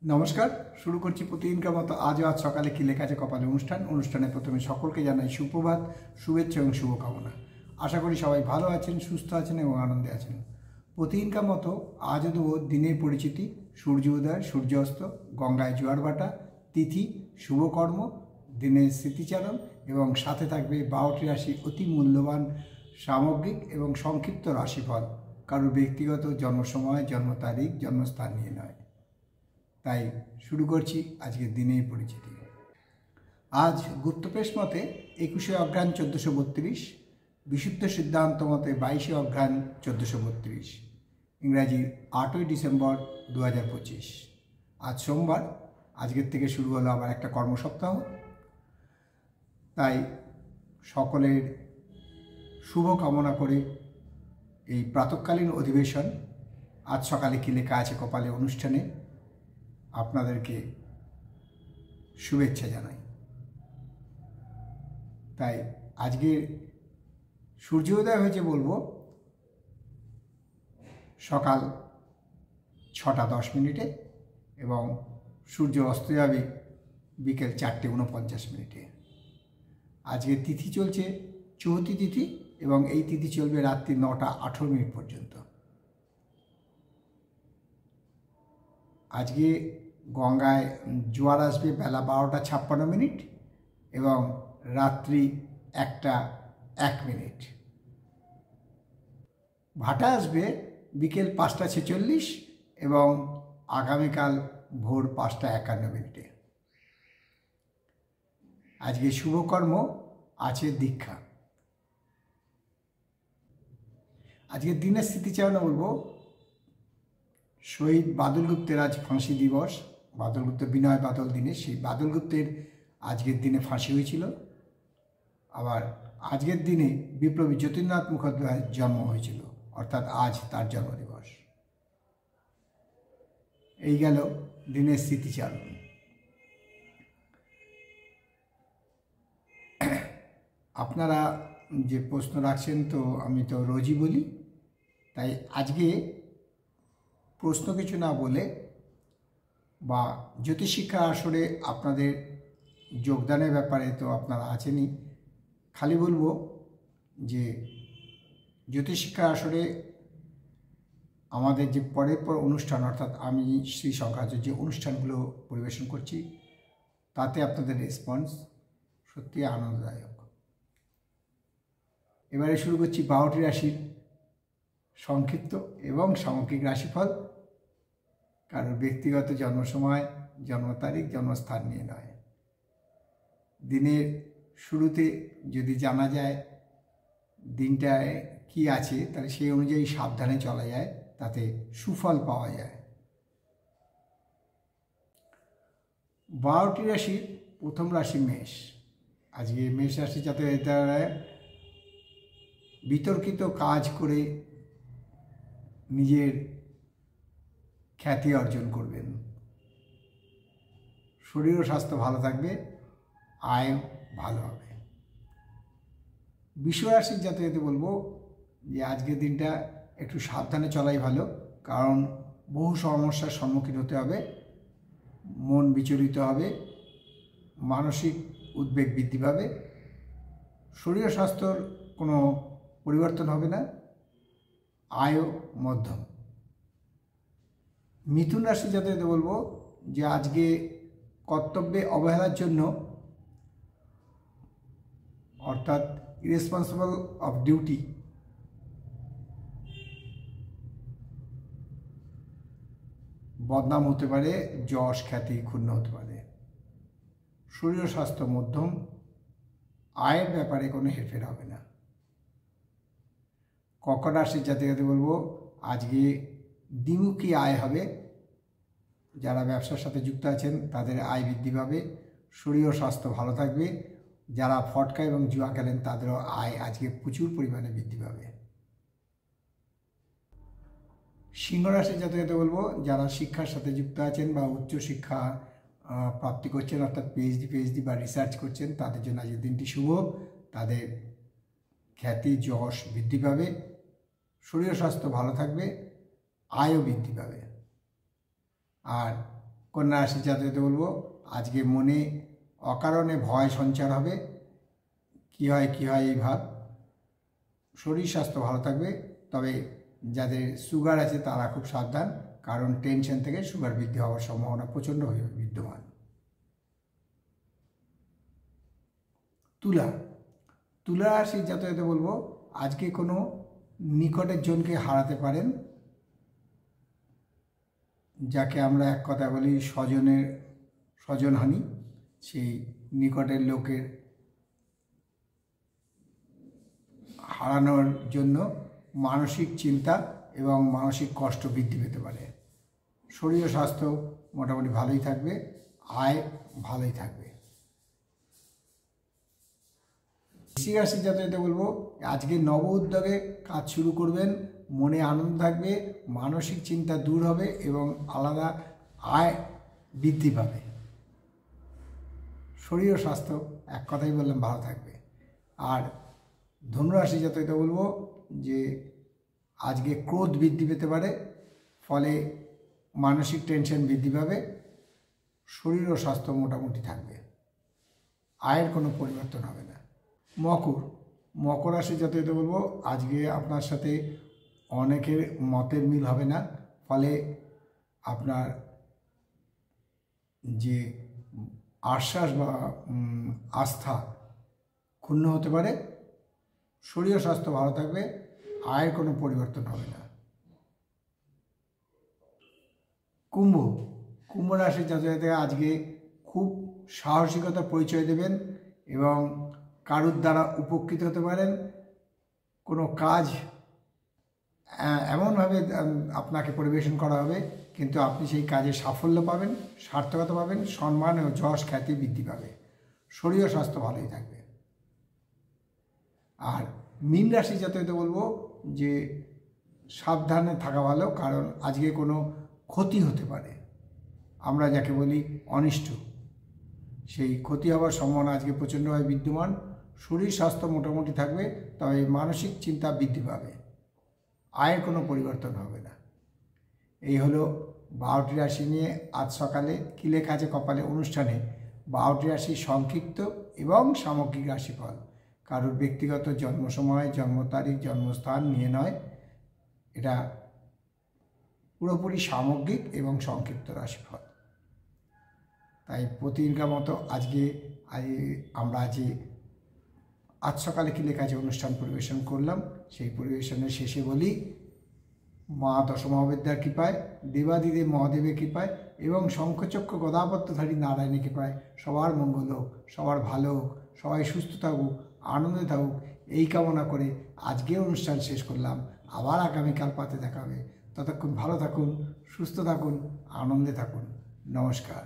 নমস্কার, শুরু করছি প্রতিদিনকার মতো আজ সকালে কি লেখা আছে কপালে অনুষ্ঠানে প্রথমে সকলকে জানাই সুপ্রভাত, শুভেচ্ছা এবং শুভকামনা। আশা করি সবাই ভালো আছেন, সুস্থ আছেন এবং আনন্দে আছেন। প্রতিদিনকার মতো আজও দেবো দিনের পরিচিতি, সূর্য উদয়, সূর্যাস্ত, গঙ্গায় জোয়ার ভাটা, তিথি, শুভকর্ম, দিনের স্মৃতিচারণ এবং সাথে থাকবে 12টি রাশি অতি মূল্যবান সামগ্রিক এবং সংক্ষিপ্ত রাশিফল, কারোর ব্যক্তিগত জন্ম সময়, জন্ম তারিখ, জন্মস্থান নিয়ে নয়। তাই শুরু করছি আজকের দিনের পরিচিতি। আজ গুপ্তপ্রেস মতে 21শে অঘ্রাণ 1432, বিশুদ্ধ সিদ্ধান্ত মতে 22শে অঘ্রাণ 1432, ইংরাজি 8ই ডিসেম্বর 2025। আজ সোমবার, আজকের থেকে শুরু হলো আবার একটা কর্মসপ্তাহ। তাই সকলের শুভ কামনা করে এই প্রাতঃকালীন অধিবেশন আজ সকালে কি লেখা আছে কপালে অনুষ্ঠানে আপনাদেরকে শুভেচ্ছা জানাই। তাই আজকে সূর্যোদয় হয়েছে বলবো সকাল 6টা 10 মিনিটে এবং সূর্য অস্ত যাবে বিকেল 4টে 49 মিনিটে। আজকে তিথি চলছে চৌতি তিথি এবং এই তিথি চলবে রাত্রি 9টা 18 মিনিট পর্যন্ত। আজকে গঙ্গায় জোয়ার আসবে বেলা 12টা 56 মিনিট এবং রাত্রি 1টা 1 মিনিট। ভাটা আসবে বিকেল 5টা 46 এবং আগামীকাল ভোর 5টা 51 মিনিটে। আজকে শুভকর্ম আছে দীক্ষা। আজকের দিনের স্মৃতিচারণে বলবো শহীদ বাদল গুপ্তের আজ ফাঁসি দিবস। বাদল গুপ্ত বিনয় বাদল দিনে, সেই বাদল গুপ্তের আজকের দিনে ফাঁসি হয়েছিল। আবার আজকের দিনে বিপ্লবী যতীন্দ্রনাথ মুখোপাধ্যায়ের জন্ম হয়েছিল, অর্থাৎ আজ তার জন্মদিবস। এই গেল দিনের স্মৃতিচারণ। আপনারা যে প্রশ্ন রাখছেন তো আমি তো রোজই বলি, তাই আজকে প্রশ্ন কিছু না বলে বা জ্যোতিষশিক্ষা আসরে আপনাদের যোগদানের ব্যাপারে তো আপনারা আছেনই, খালি বলবো যে জ্যোতিষশিক্ষা আসরে আমাদের যে পরের পর অনুষ্ঠান, অর্থাৎ আমি শ্রী সংক্রান্ত যে অনুষ্ঠানগুলো পরিবেশন করছি তাতে আপনাদের রেসপন্স সত্যি আনন্দদায়ক। এবারে শুরু করছি 12টি রাশির সংক্ষিপ্ত এবং সামগ্রিক রাশিফল, কারোর ব্যক্তিগত জন্ম সময়, জন্ম তারিখ, জন্মস্থান নিয়ে নয়। দিনের শুরুতে যদি জানা যায় দিনটায় কি আছে তাহলে সেই অনুযায়ী সাবধানে চলা যায়, তাতে সুফল পাওয়া যায়। 12টি রাশির প্রথম রাশি মেষ। আজকে মেষ রাশি যাতে বিতর্কিত কাজ করে নিজের খ্যাতি অর্জন করবেন। শরীর ও স্বাস্থ্য ভালো থাকবে, আয় ভালো হবে। বৃষ রাশির জাতককে বলবো যে আজকের দিনটা একটু সাবধানে চলাই ভালো, কারণ বহু সমস্যার সম্মুখীন হতে হবে, মন বিচলিত হবে, মানসিক উদ্বেগ বৃদ্ধি পাবে। শরীর ও স্বাস্থ্যর কোনো পরিবর্তন হবে না, আয়ও মধ্যম। মিথুন রাশি জাতককে বলবো যে আজকে কর্তব্যে অবহেলার জন্য, অর্থাৎ ইরেসপন্সিবল অফ ডিউটি, বদনাম হতে পারে, যশ খ্যাতি ক্ষুণ্ণ হতে পারে। শরীর স্বাস্থ্য মধ্যম, আয়ের ব্যাপারে কোনো হেরফের হবে না। কর্কট রাশির জাতককে বলবো আজকে দ্বিমুখী আয় হবে। যারা ব্যবসার সাথে যুক্ত আছেন তাদের আয় বৃদ্ধি পাবে, শরীর ও স্বাস্থ্য ভালো থাকবে। যারা ফটকা এবং জুয়া খেলেন তাদেরও আয় আজকে প্রচুর পরিমাণে বৃদ্ধি পাবে। সিংহ রাশির জাতককে বলবো যারা শিক্ষার সাথে যুক্ত আছেন বা উচ্চশিক্ষা প্রাপ্তি করছেন, অর্থাৎ পিএইচডি বা রিসার্চ করছেন, তাদের জন্য আজকের দিনটি শুভ। তাদের খ্যাতি যশ বৃদ্ধি পাবে, শরীর স্বাস্থ্য ভালো থাকবে, আয়ও বৃদ্ধি পাবে। আর কন্যা রাশি জাতকদের বলবো আজকে মনে অকারণে ভয় সঞ্চার হবে, কি হয় এই ভাব। শরীর স্বাস্থ্য ভালো থাকবে, তবে যাদের সুগার আছে তারা খুব সাবধান, কারণ টেনশন থেকে সুগার বৃদ্ধি হওয়ার সম্ভাবনা প্রচণ্ডভাবে বিদ্যমান। তুলা রাশির জাতকদের বলবো আজকে কোনো নিকটের জনকে হারাতে পারেন, যাকে আমরা এক কথা বলি স্বজনহানি। সেই নিকটের লোকের হারানোর জন্য মানসিক চিন্তা এবং মানসিক কষ্ট বৃদ্ধি পেতে পারে। শরীর স্বাস্থ্য মোটামুটি ভালোই থাকবে, আয় ভালোই থাকবে। বৃশ্চিক রাশির জাতকদের বলবো আজকে নব উদ্যোগে কাজ শুরু করবেন, মনে আনন্দ থাকবে, মানসিক চিন্তা দূর হবে এবং আলাদা আয় বৃদ্ধি পাবে। শরীর ও স্বাস্থ্য এক কথাই বললাম ভালো থাকবে। আর ধনুরাশি জাতকদের বলবো যে আজকে ক্রোধ বৃদ্ধি পেতে পারে, ফলে মানসিক টেনশন বৃদ্ধি পাবে। শরীর ও স্বাস্থ্য মোটামুটি থাকবে, আয়ের কোনো পরিবর্তন হবে না। মকর রাশি জাতকদের বলবো আজকে আপনার সাথে অনেকের মতের মিল হবে না, ফলে আপনার যে আশ্বাস বা আস্থা ক্ষুণ্ণ হতে পারে। শরীর স্বাস্থ্য ভালো থাকবে, আয়ের কোনো পরিবর্তন হবে না। কুম্ভ রাশির জাতকদের আজকে খুব সাহসিকতার পরিচয় দেবেন এবং কারুর দ্বারা উপকৃত হতে পারেন। কোনো কাজ এমনভাবে আপনাকে পরিবেশন করা হবে, কিন্তু আপনি সেই কাজে সাফল্য পাবেন, সার্থকতা পাবেন, সম্মান ও যশ খ্যাতি বৃদ্ধি পাবে। শরীর স্বাস্থ্য ভালোই থাকবে। আর মীন রাশি জাতকদের বলবো যে সাবধানে থাকা ভালো, কারণ আজকে কোনো ক্ষতি হতে পারে, আমরা যাকে বলি অনিষ্ট, সেই ক্ষতি হওয়ার সম্ভাবনা আজকে প্রচণ্ডভাবে বিদ্যমান। শরীর স্বাস্থ্য মোটামুটি থাকবে, তবে মানসিক চিন্তা বৃদ্ধি পাবে, আয়ের কোনো পরিবর্তন হবে না। এই হলো 12টি রাশি নিয়ে আজ সকালে কি লেখা আছে কপালে অনুষ্ঠানে 12টি রাশির সংক্ষিপ্ত এবং সামগ্রিক রাশিফল। কারোর ব্যক্তিগত জন্ম সময়, জন্ম তারিখ, জন্মস্থান নিয়ে নয়, এটা পুরোপুরি সামগ্রিক এবং সংক্ষিপ্ত রাশিফল। তাই প্রতিদিনকার মতো আমরা আজ সকালে কি লেখা আছে অনুষ্ঠান পরিবেশন করলাম। সেই পরিবেশনের শেষে বলি, মা দশমহাবিদ্যার কৃপায়, দেবাদিদেব মহাদেবের কৃপায় এবং শঙ্খচক্র গদাপদ্মধারী নারায়ণের কৃপায় সবার মঙ্গল হোক, সবার ভালো হোক, সবাই সুস্থ থাকুক, আনন্দে থাকুক, এই কামনা করে আজকে অনুষ্ঠান শেষ করলাম। আবার আগামীকাল পাতে দেখা হবে। ততক্ষণ ভালো থাকুন, সুস্থ থাকুন, আনন্দে থাকুন। নমস্কার।